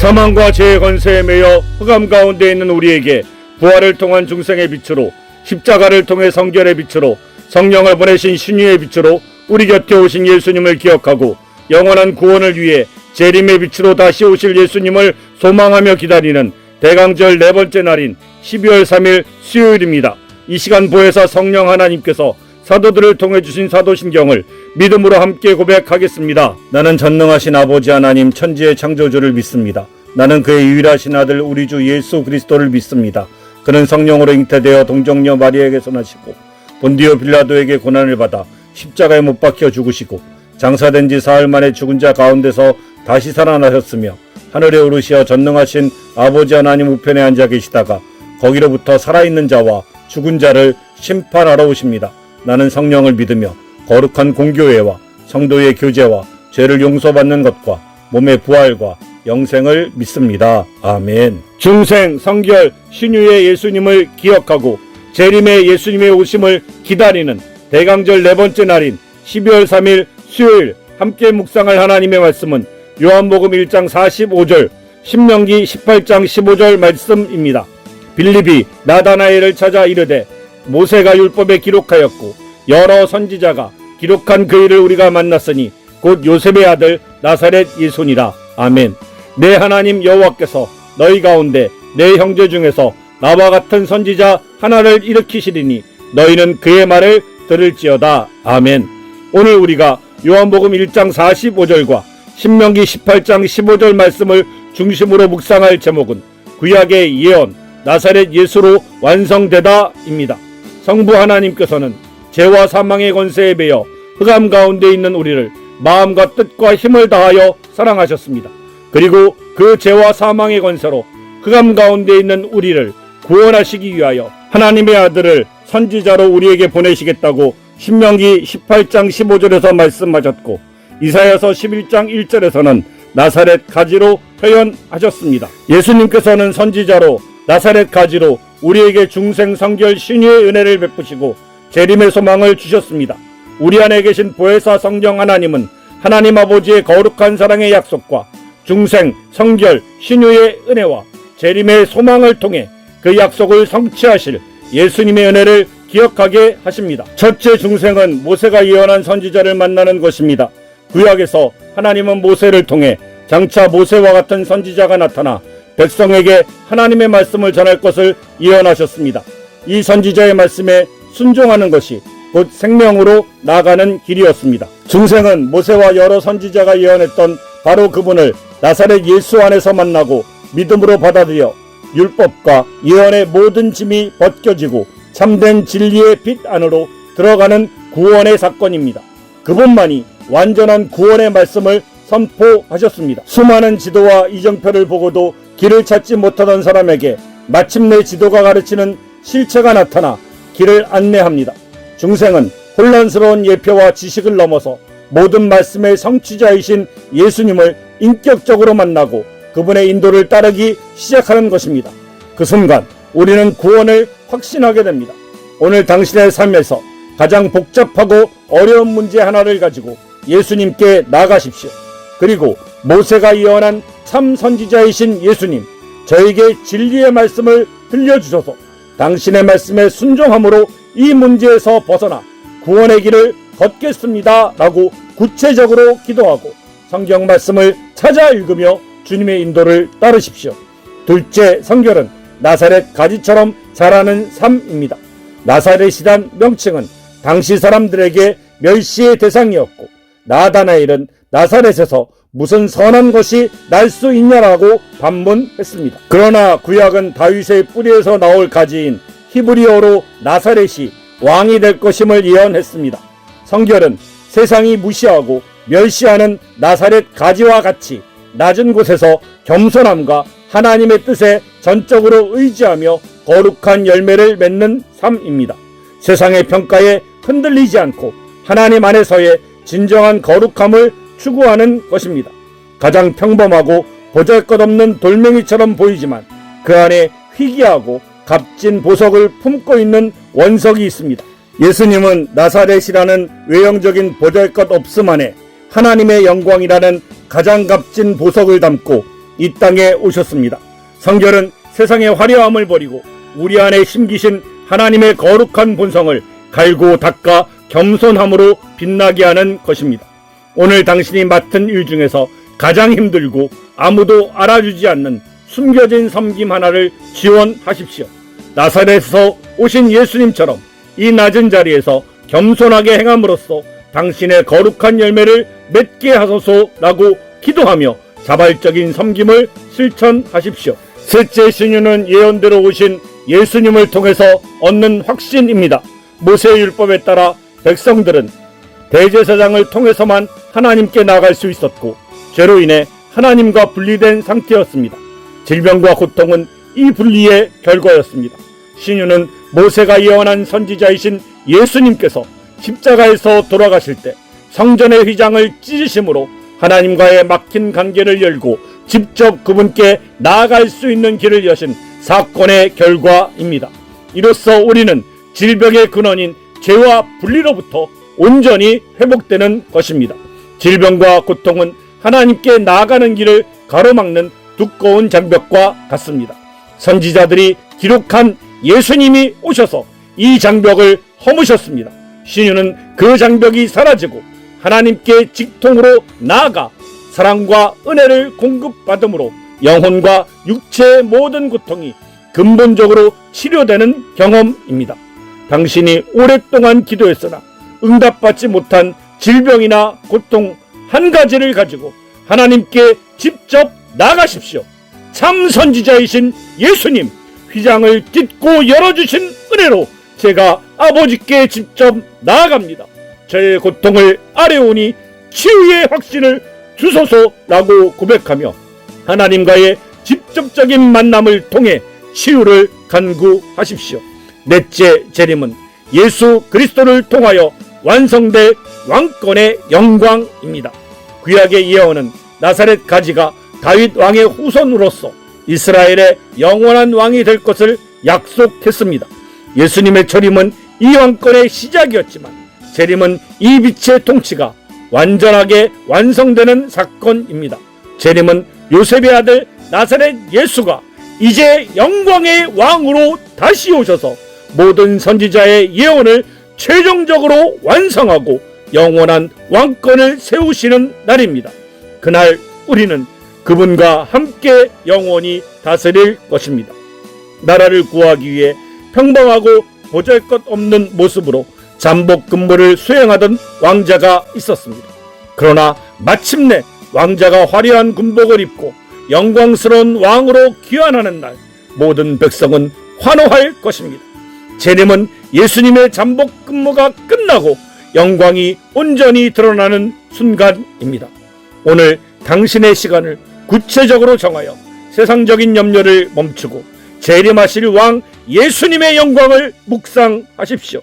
사망과 죄의 권세에 매여 흑암 가운데 있는 우리에게 부활을 통한 중생의 빛으로, 십자가를 통해 성결의 빛으로, 성령을 보내신 신유의 빛으로 우리 곁에 오신 예수님을 기억하고 영원한 구원을 위해 재림의 빛으로 다시 오실 예수님을 소망하며 기다리는 대강절 네 번째 날인 12월 3일 수요일입니다. 이 시간 보혜사 성령 하나님께서 사도들을 통해 주신 사도신경을 믿음으로 함께 고백하겠습니다. 나는 전능하신 아버지 하나님 천지의 창조주를 믿습니다. 나는 그의 유일하신 아들 우리 주 예수 그리스도를 믿습니다. 그는 성령으로 잉태되어 동정녀 마리아에게서 나시고 본디오 빌라도에게 고난을 받아 십자가에 못 박혀 죽으시고 장사된 지 사흘 만에 죽은 자 가운데서 다시 살아나셨으며 하늘에 오르시어 전능하신 아버지 하나님 우편에 앉아 계시다가 거기로부터 살아있는 자와 죽은 자를 심판하러 오십니다. 나는 성령을 믿으며 거룩한 공교회와 성도의 교제와 죄를 용서받는 것과 몸의 부활과 영생을 믿습니다. 아멘. 중생, 성결, 신유의 예수님을 기억하고 재림의 예수님의 오심을 기다리는 대강절 네 번째 날인 12월 3일 수요일 함께 묵상할 하나님의 말씀은 요한복음 1장 45절, 신명기 18장 15절 말씀입니다. 빌립이 나다나엘을 찾아 이르되 모세가 율법에 기록하였고 여러 선지자가 기록한 그 일을 우리가 만났으니 곧 요셉의 아들 나사렛 예수니라. 아멘. 내 하나님 여호와께서 너희 가운데 내 형제 중에서 나와 같은 선지자 하나를 일으키시리니 너희는 그의 말을 들을지어다. 아멘. 오늘 우리가 요한복음 1장 45절과 신명기 18장 15절 말씀을 중심으로 묵상할 제목은 구약의 예언 나사렛 예수로 완성되다입니다. 성부 하나님께서는 죄와 사망의 권세에 매여 흑암 가운데 있는 우리를 마음과 뜻과 힘을 다하여 사랑하셨습니다. 그리고 그 죄와 사망의 권세로 흑암 가운데 있는 우리를 구원하시기 위하여 하나님의 아들을 선지자로 우리에게 보내시겠다고 신명기 18장 15절에서 말씀하셨고 이사야서 11장 1절에서는 나사렛 가지로 표현하셨습니다. 예수님께서는 선지자로 나사렛 가지로 우리에게 중생 성결 신유의 은혜를 베푸시고 재림의 소망을 주셨습니다. 우리 안에 계신 보혜사 성령 하나님은 하나님 아버지의 거룩한 사랑의 약속과 중생 성결 신유의 은혜와 재림의 소망을 통해 그 약속을 성취하실 예수님의 은혜를 기억하게 하십니다. 첫째 중생은 모세가 예언한 선지자를 만나는 것입니다. 구약에서 하나님은 모세를 통해 장차 모세와 같은 선지자가 나타나 백성에게 하나님의 말씀을 전할 것을 예언하셨습니다. 이 선지자의 말씀에 순종하는 것이 곧 생명으로 나아가는 길이었습니다. 중생은 모세와 여러 선지자가 예언했던 바로 그분을 나사렛 예수 안에서 만나고 믿음으로 받아들여 율법과 예언의 모든 짐이 벗겨지고 참된 진리의 빛 안으로 들어가는 구원의 사건입니다. 그분만이 완전한 구원의 말씀을 선포하셨습니다. 수많은 지도와 이정표를 보고도 길을 찾지 못하던 사람에게 마침내 지도가 가르치는 실체가 나타나 길을 안내합니다. 중생은 혼란스러운 예표와 지식을 넘어서 모든 말씀의 성취자이신 예수님을 인격적으로 만나고 그분의 인도를 따르기 시작하는 것입니다. 그 순간 우리는 구원을 확신하게 됩니다. 오늘 당신의 삶에서 가장 복잡하고 어려운 문제 하나를 가지고 예수님께 나가십시오. 그리고 모세가 예언한 참 선지자이신 예수님, 저에게 진리의 말씀을 들려주셔서 당신의 말씀에 순종함으로 이 문제에서 벗어나 구원의 길을 걷겠습니다 라고 구체적으로 기도하고 성경 말씀을 찾아 읽으며 주님의 인도를 따르십시오. 둘째 성결은 나사렛 가지처럼 자라는 삶입니다. 나사렛이란 명칭은 당시 사람들에게 멸시의 대상이었고 나다나엘은 나사렛에서 무슨 선한 것이 날 수 있냐라고 반문했습니다. 그러나 구약은 다윗의 뿌리에서 나올 가지인 히브리어로 나사렛이 왕이 될 것임을 예언했습니다. 성결은 세상이 무시하고 멸시하는 나사렛 가지와 같이 낮은 곳에서 겸손함과 하나님의 뜻에 전적으로 의지하며 거룩한 열매를 맺는 삶입니다. 세상의 평가에 흔들리지 않고 하나님 안에서의 진정한 거룩함을 추구하는 것입니다. 가장 평범하고 보잘것없는 돌멩이처럼 보이지만 그 안에 희귀하고 값진 보석을 품고 있는 원석이 있습니다. 예수님은 나사렛이라는 외형적인 보잘것없음 안에 하나님의 영광이라는 가장 값진 보석을 담고 이 땅에 오셨습니다. 성결은 세상의 화려함을 버리고 우리 안에 심기신 하나님의 거룩한 본성을 갈고 닦아 겸손함으로 빛나게 하는 것입니다. 오늘 당신이 맡은 일 중에서 가장 힘들고 아무도 알아주지 않는 숨겨진 섬김 하나를 지원하십시오. 나사렛에서 오신 예수님처럼 이 낮은 자리에서 겸손하게 행함으로써 당신의 거룩한 열매를 맺게 하소서라고 기도하며 자발적인 섬김을 실천하십시오. 셋째 신유는 예언대로 오신 예수님을 통해서 얻는 확신입니다. 모세의 율법에 따라 백성들은 대제사장을 통해서만 하나님께 나아갈 수 있었고 죄로 인해 하나님과 분리된 상태였습니다. 질병과 고통은 이 분리의 결과였습니다. 신유는 모세가 예언한 선지자이신 예수님께서 십자가에서 돌아가실 때 성전의 휘장을 찢으심으로 하나님과의 막힌 관계를 열고 직접 그분께 나아갈 수 있는 길을 여신 사건의 결과입니다. 이로써 우리는 질병의 근원인 죄와 분리로부터 온전히 회복되는 것입니다. 질병과 고통은 하나님께 나아가는 길을 가로막는 두꺼운 장벽과 같습니다. 선지자들이 기록한 예수님이 오셔서 이 장벽을 허무셨습니다. 신유는 그 장벽이 사라지고 하나님께 직통으로 나아가 사랑과 은혜를 공급받음으로 영혼과 육체의 모든 고통이 근본적으로 치료되는 경험입니다. 당신이 오랫동안 기도했으나 응답받지 못한 질병이나 고통 한 가지를 가지고 하나님께 직접 나가십시오. 참 선지자이신 예수님, 휘장을 찢고 열어주신 은혜로 제가 아버지께 직접 나아갑니다. 저의 고통을 아뢰오니 치유의 확신을 주소서라고 고백하며 하나님과의 직접적인 만남을 통해 치유를 간구하십시오. 넷째 재림은 예수 그리스도를 통하여 완성될 왕권의 영광입니다. 구약의 예언은 나사렛 가지가 다윗 왕의 후손으로서 이스라엘의 영원한 왕이 될 것을 약속했습니다. 예수님의 재림은 이 왕권의 시작이었지만 재림은 이 빛의 통치가 완전하게 완성되는 사건입니다. 재림은 요셉의 아들 나사렛 예수가 이제 영광의 왕으로 다시 오셔서 모든 선지자의 예언을 최종적으로 완성하고 영원한 왕권을 세우시는 날입니다. 그날 우리는 그분과 함께 영원히 다스릴 것입니다. 나라를 구하기 위해 평범하고 보잘것없는 모습으로 잠복 근무를 수행하던 왕자가 있었습니다. 그러나 마침내 왕자가 화려한 군복을 입고 영광스러운 왕으로 귀환하는 날 모든 백성은 환호할 것입니다. 재림은 예수님의 잠복 근무가 끝나고 영광이 온전히 드러나는 순간입니다. 오늘 당신의 시간을 구체적으로 정하여 세상적인 염려를 멈추고 재림하실 왕 예수님의 영광을 묵상하십시오.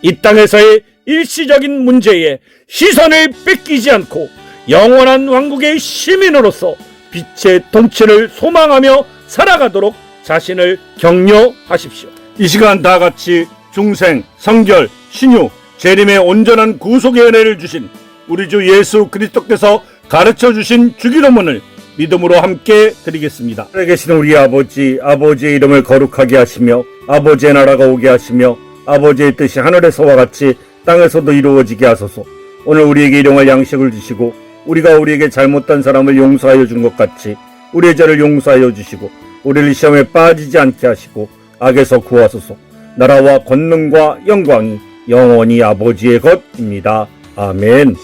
이 땅에서의 일시적인 문제에 시선을 뺏기지 않고 영원한 왕국의 시민으로서 빛의 통치를 소망하며 살아가도록 자신을 격려하십시오. 이 시간 다 같이 중생, 성결, 신유, 재림의 온전한 구속의 은혜를 주신 우리 주 예수 그리스도께서 가르쳐 주신 주기도문을 믿음으로 함께 드리겠습니다. 하늘에 계시는 우리 아버지, 아버지의 이름을 거룩하게 하시며 아버지의 나라가 오게 하시며 아버지의 뜻이 하늘에서와 같이 땅에서도 이루어지게 하소서. 오늘 우리에게 일용할 양식을 주시고 우리가 우리에게 잘못한 사람을 용서하여 준 것 같이 우리의 죄를 용서하여 주시고 우리를 시험에 빠지지 않게 하시고 악에서 구하소서. 나라와 권능과 영광이 영원히 아버지의 것입니다. 아멘.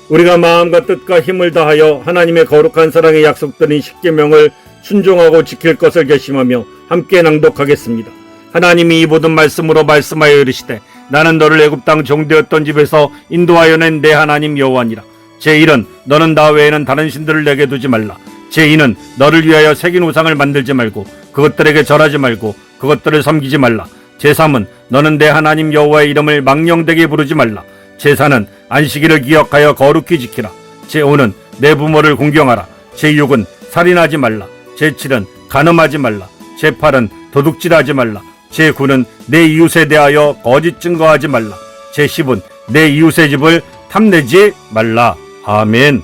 우리가 마음과 뜻과 힘을 다하여 하나님의 거룩한 사랑의 약속드린 십계명을 순종하고 지킬 것을 결심하며 함께 낭독하겠습니다. 하나님이 이 모든 말씀으로 말씀하여 이르시되 나는 너를 애굽 땅 종되었던 집에서 인도하여 낸 내 하나님 여호와니라. 제1은 너는 나 외에는 다른 신들을 내게 두지 말라. 제2는 너를 위하여 새긴 우상을 만들지 말고 그것들에게 절하지 말고 그것들을 섬기지 말라. 제3은 너는 내 하나님 여호와의 이름을 망령되게 부르지 말라. 제4는 안식일을 기억하여 거룩히 지키라. 제5는 내 부모를 공경하라. 제6은 살인하지 말라. 제7은 간음하지 말라. 제8은 도둑질하지 말라. 제9는 내 이웃에 대하여 거짓 증거하지 말라. 제10은 내 이웃의 집을 탐내지 말라. 아멘.